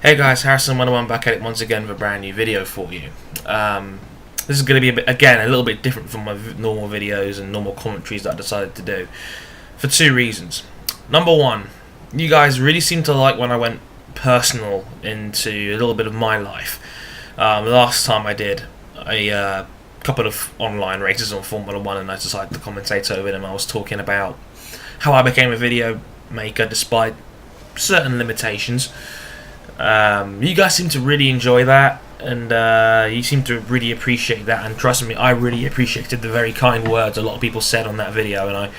Hey guys, Harrison101 back at it once again with a brand new video for you. This is going to be a little bit different from my normal videos and normal commentaries that I decided to do for two reasons. Number one, you guys really seem to like when I went personal into a little bit of my life. Last time I did a couple of online races on Formula 1 and I decided to commentate over them. I was talking about how I became a video maker despite certain limitations. You guys seem to really enjoy that, and you seem to really appreciate that, and trust me, I really appreciated the very kind words a lot of people said on that video, and I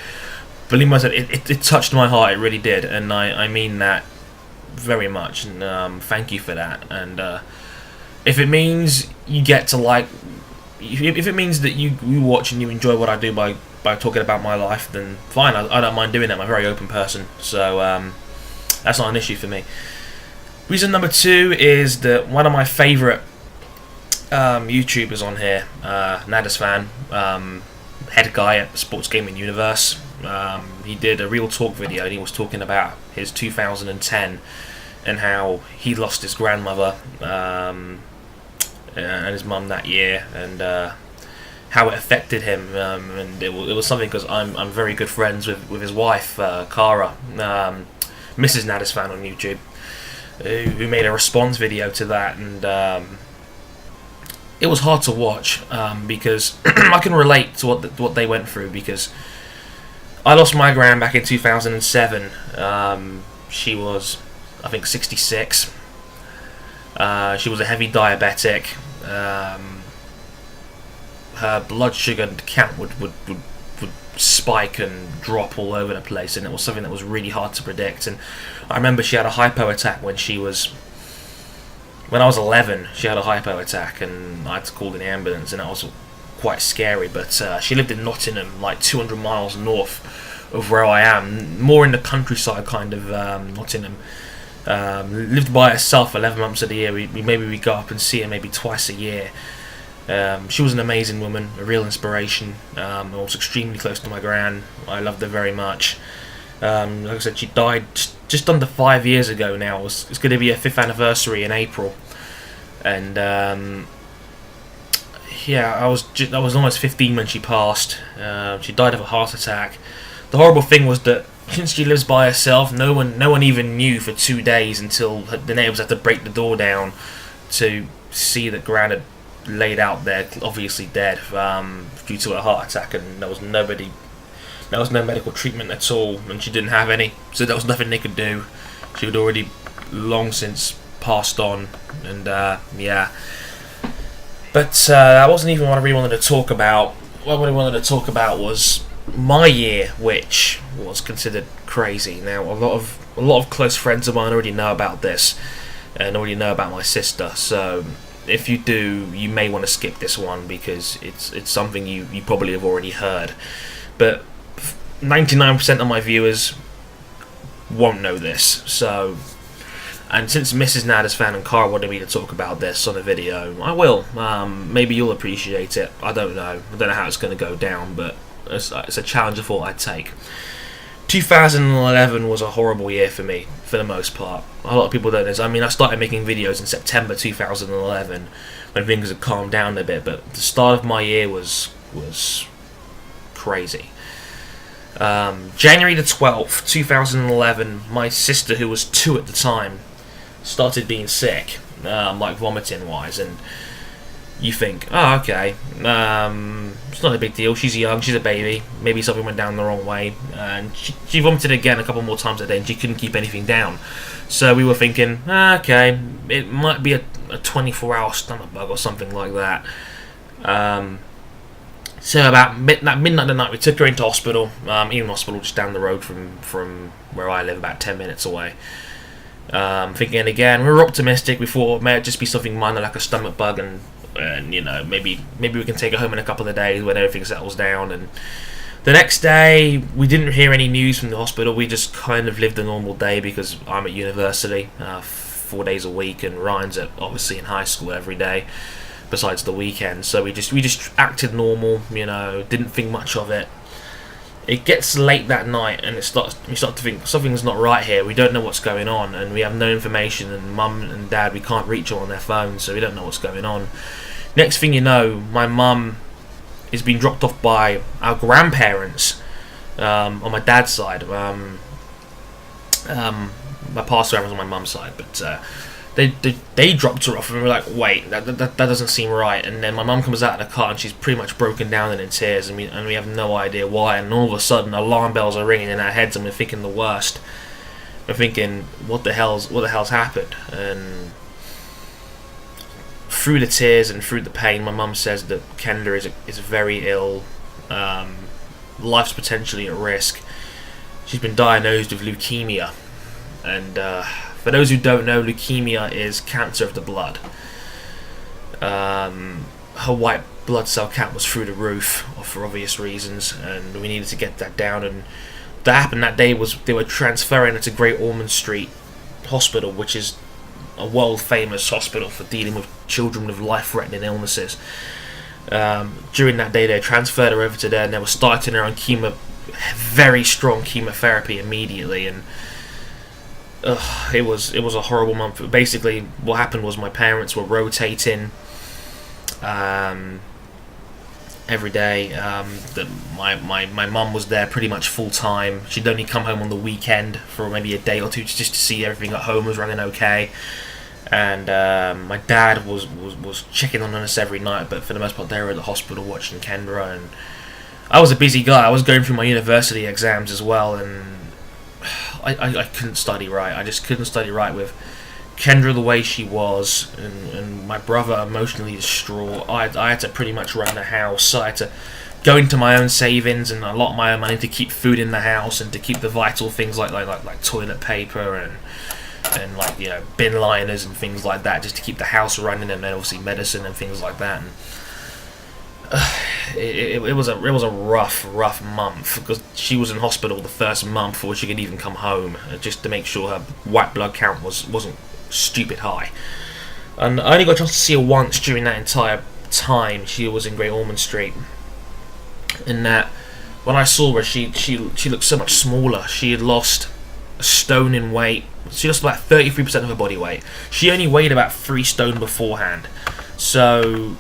believe myself, it touched my heart, it really did, and I mean that very much, and thank you for that. And if it means you get to like, if it means that you watch and you enjoy what I do by talking about my life, then fine, I don't mind doing that. I'm a very open person, so that's not an issue for me. Reason number two is that one of my favourite YouTubers on here, MrsNadasfan, head guy at Sports Gaming Universe, he did a real talk video and he was talking about his 2010 and how he lost his grandmother and his mum that year, and how it affected him, and it was something, because I'm very good friends with his wife, Cara, MrsNadasfan on YouTube, who made a response video to that, and it was hard to watch because I can relate to what they went through, because I lost my gran back in 2007. She was, I think, 66. She was a heavy diabetic. Her blood sugar count would spike and drop all over the place, and it was something that was really hard to predict. And I remember she had a hypo attack when I was 11. She had a hypo attack, and I had to call in the ambulance, and that was quite scary. But she lived in Nottingham, like 200 miles north of where I am, more in the countryside kind of Nottingham. Lived by herself 11 months of the year. We go up and see her maybe twice a year. She was an amazing woman, a real inspiration. I was extremely close to my gran. I loved her very much. Like I said, she died just under 5 years ago now. It's going to be her 5th anniversary in April. And yeah, I was almost 15 when she passed. She died of a heart attack. The horrible thing was that since she lives by herself, no one even knew for 2 days, until the neighbours had to break the door down to see that Gran had laid out there, obviously dead, due to a heart attack, and there was no medical treatment at all, and she didn't have any, so there was nothing they could do. She had already long since passed on, and yeah. But that wasn't even what I really wanted to talk about. What I really wanted to talk about was my year, which was considered crazy. Now, a lot of close friends of mine already know about this, and already know about my sister, so if you do, you may want to skip this one, because it's something you probably have already heard. But 99% of my viewers won't know this. So, and since MrsNadasfan and Cara wanted me to talk about this on a video, I will. Maybe you'll appreciate it. I don't know. I don't know how it's going to go down, but it's a challenge I thought I'd take. 2011 was a horrible year for me, for the most part. A lot of people don't know. I mean, I started making videos in September 2011 when things had calmed down a bit, but the start of my year was crazy. January the 12th, 2011, my sister, who was 2 at the time, started being sick, like vomiting wise, and you think, oh, okay, it's not a big deal, she's young, she's a baby, maybe something went down the wrong way, and she vomited again a couple more times a day, and she couldn't keep anything down. So we were thinking, okay, it might be a 24-hour stomach bug or something like that. So about midnight the night, we took her into hospital, Ealing Hospital, just down the road from where I live, about 10 minutes away. Thinking again, we were optimistic. We thought it might just be something minor like a stomach bug, and you know, maybe we can take her home in a couple of days when everything settles down. And the next day, we didn't hear any news from the hospital. We just kind of lived a normal day, because I'm at university 4 days a week, and Ryan's obviously in high school every day, besides the weekend. So we just acted normal, you know, didn't think much of it. It gets late that night, and we start to think something's not right here. We don't know what's going on, and we have no information. And Mum and Dad, we can't reach them on their phones, so we don't know what's going on. Next thing you know, my mum is being dropped off by our grandparents on my dad's side. My past grandparents on my mum's side, but they dropped her off, and we were like, wait, that doesn't seem right. And then my mum comes out of the car, and she's pretty much broken down and in tears, and we have no idea why. And all of a sudden, alarm bells are ringing in our heads, and we're thinking the worst. We're thinking, what the hell's happened? And through the tears and through the pain, my mum says that Kendra is very ill. Life's potentially at risk. She's been diagnosed with leukemia, and for those who don't know, leukemia is cancer of the blood. Her white blood cell count was through the roof, for obvious reasons, and we needed to get that down. And that happened that day was they were transferring her to Great Ormond Street Hospital, which is a world-famous hospital for dealing with children with life-threatening illnesses. During that day, they transferred her over to there, and they were starting her on very strong chemotherapy immediately. And it was a horrible month. Basically, what happened was my parents were rotating every day. My mum was there pretty much full time. She'd only come home on the weekend for maybe a day or two just to see everything at home was running okay. And my dad was checking on us every night, but for the most part they were at the hospital watching Kendra. And I was a busy guy. I was going through my university exams as well, and I couldn't study right. I just couldn't study right with Kendra the way she was, and my brother emotionally distraught. I had to pretty much run the house. I had to go into my own savings and allot my own money to keep food in the house and to keep the vital things like toilet paper and like, you know, bin liners and things like that, just to keep the house running, and then obviously medicine and things like that. And it was a rough month, because she was in hospital the first month before she could even come home, just to make sure her white blood count wasn't stupid high. And I only got a chance to see her once during that entire time she was in Great Ormond Street. In that, when I saw her, she looked so much smaller. She had lost a stone in weight. She lost about 33% of her body weight. She only weighed about 3 stone beforehand, so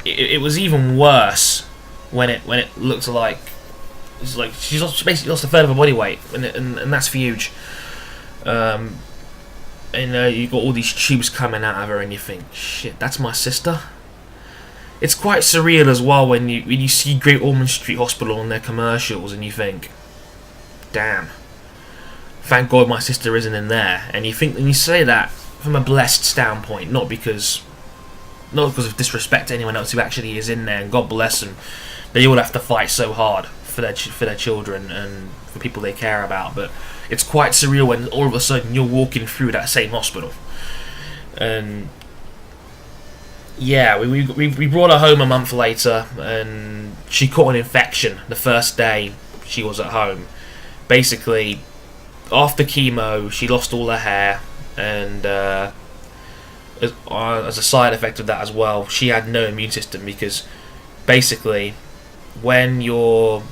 it was even worse when it looked like it's like she basically lost a third of her body weight, and that's huge. And you got all these tubes coming out of her, and you think, shit, that's my sister. It's quite surreal as well when you see Great Ormond Street Hospital on their commercials, and you think, damn, thank God my sister isn't in there. And you say that from a blessed standpoint, not because of disrespect to anyone else who actually is in there, and God bless them. They all have to fight so hard for their children and for people they care about. But it's quite surreal when all of a sudden you're walking through that same hospital. And yeah, we brought her home a month later, and she caught an infection the first day she was at home. Basically, after chemo, she lost all her hair, and as a side effect of that as well, she had no immune system, because basically when you're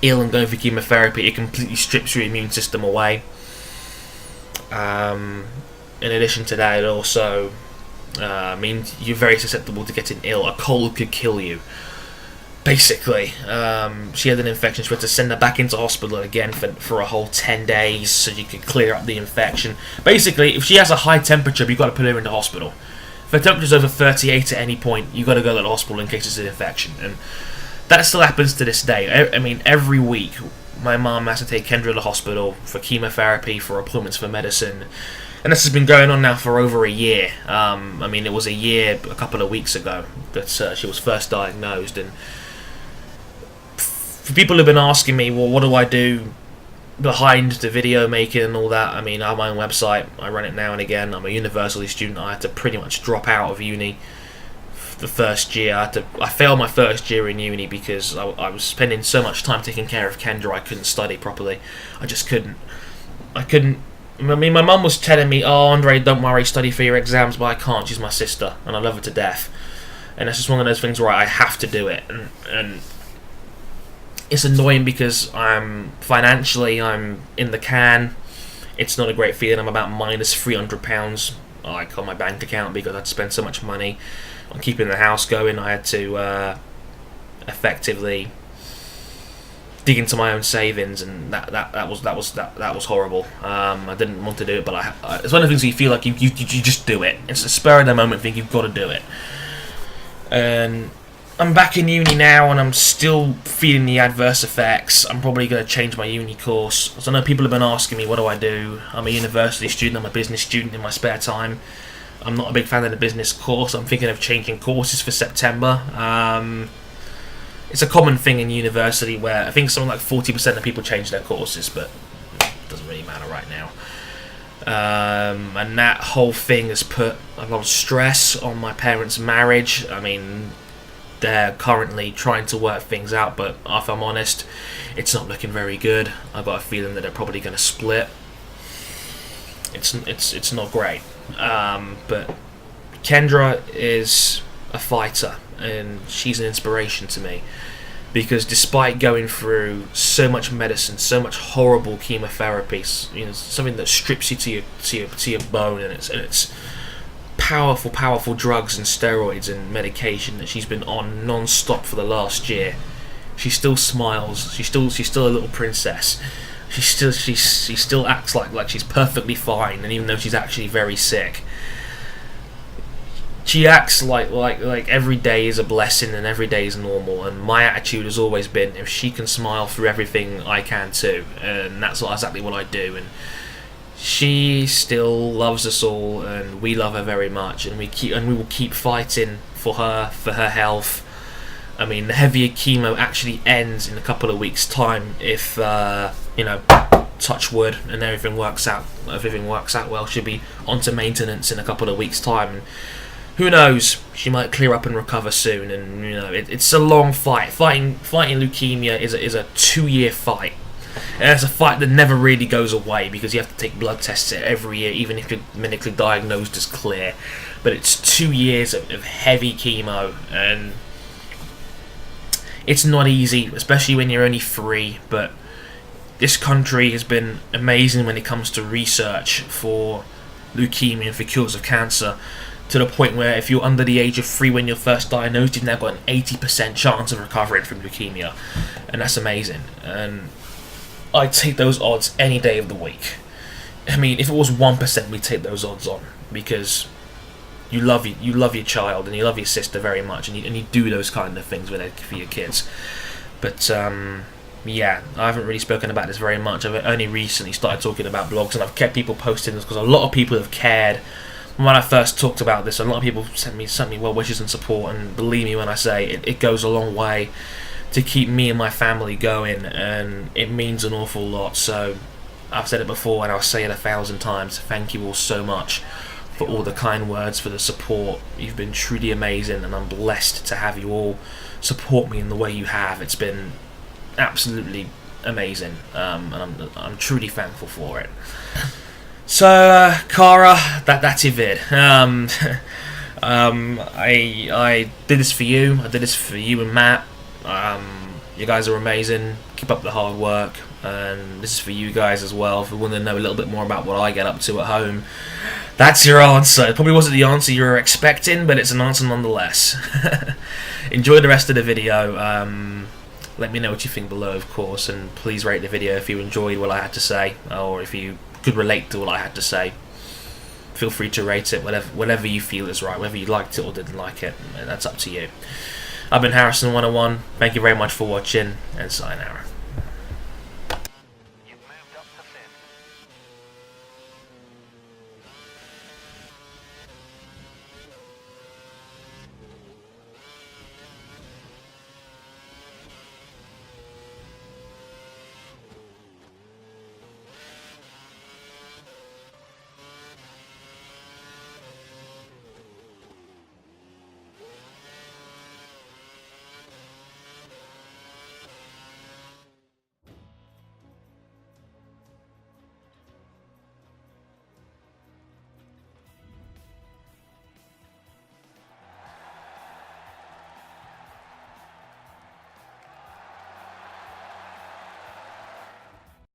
ill and going for chemotherapy, it completely strips your immune system away. In addition to that, it also means you're very susceptible to getting ill. A cold could kill you. Basically, she had an infection. She had to send her back into hospital again for a whole 10 days so you could clear up the infection. Basically, if she has a high temperature, you've got to put her in the hospital. If her temperature's over 38 at any point, you've got to go to the hospital in case it's an infection. And that still happens to this day. I mean, every week, my mum has to take Kendra to the hospital for chemotherapy, for appointments for medicine. And this has been going on now for over a year. I mean, it was a year a couple of weeks ago that she was first diagnosed. And for people who've been asking me, well, what do I do behind the video making and all that? I mean, I have my own website. I run it now and again. I'm a university student. I had to pretty much drop out of uni the first year. I failed my first year in uni because I was spending so much time taking care of Kendra. I couldn't study properly. I just couldn't. I mean, my mum was telling me, oh, Andre, don't worry, study for your exams, but I can't. She's my sister, and I love her to death. And that's just one of those things where I have to do it. And It's annoying because I'm in the can. It's not a great feeling. I'm about minus £300 like on my bank account because I'd spent so much money on keeping the house going. I had to effectively dig into my own savings, and that was horrible. I didn't want to do it, but it's one of the things you feel like you just do it. It's a spur of the moment thing. You've got to do it. And I'm back in uni now, and I'm still feeling the adverse effects. I'm probably going to change my uni course. So I know people have been asking me, what do I do? I'm a university student, I'm a business student in my spare time. I'm not a big fan of the business course. I'm thinking of changing courses for September. It's a common thing in university where I think something like 40% of people change their courses, but it doesn't really matter right now. And that whole thing has put a lot of stress on my parents' marriage. I mean, they're currently trying to work things out, but if I'm honest, it's not looking very good. I've got a feeling that they're probably going to split. It's not great. But Kendra is a fighter, and she's an inspiration to me, because despite going through so much medicine, so much horrible chemotherapy, something that strips you to your bone, and it's powerful drugs and steroids and medication that she's been on non-stop for the last year, she still smiles. She's still a little princess. She still acts like she's perfectly fine, and even though she's actually very sick, she acts like every day is a blessing and every day is normal. And my attitude has always been, if she can smile through everything, I can too, and that's exactly what I do. And she still loves us all, and we love her very much, and we will keep fighting for her health. I mean, the heavier chemo actually ends in a couple of weeks' time if touch wood and everything works out well. She'll be onto maintenance in a couple of weeks' time, and who knows, she might clear up and recover soon. And it's a long fight. Fighting leukemia is a 2-year fight. And it's a fight that never really goes away, because you have to take blood tests every year, even if you're medically diagnosed as clear. But it's 2 years of heavy chemo, and it's not easy, especially when you're only 3. But this country has been amazing when it comes to research for leukemia and for cures of cancer, to the point where if you're under the age of 3 when you're first diagnosed, you've now got an 80% chance of recovering from leukemia, and that's amazing. And I'd take those odds any day of the week. I mean, if it was 1%, we'd take those odds on, because you love your child and you love your sister very much, and you do those kind of things for your kids. But yeah, I haven't really spoken about this very much. I've only recently started talking about blogs, and I've kept people posting this because a lot of people have cared. When I first talked about this, a lot of people sent me well wishes and support, and believe me when I say it goes a long way to keep me and my family going, and it means an awful lot. So I've said it before, and I'll say it 1,000 times. Thank you all so much for all the kind words, for the support. You've been truly amazing, and I'm blessed to have you all support me in the way you have. It's been absolutely amazing, and I'm truly thankful for it. So, Cara, that's your vid. I did this for you. I did this for you and Matt. You guys are amazing. Keep up the hard work. And this is for you guys as well, if you want to know a little bit more about what I get up to at home. That's your answer. It probably wasn't the answer you were expecting, but it's an answer nonetheless. Enjoy the rest of the video. Let me know what you think below, of course, and please rate the video if you enjoyed what I had to say, or if you could relate to what I had to say. Feel free to rate it, whatever you feel is right, whether you liked it or didn't like it, and that's up to you. I've been Harrison101. Thank you very much for watching, and sayonara.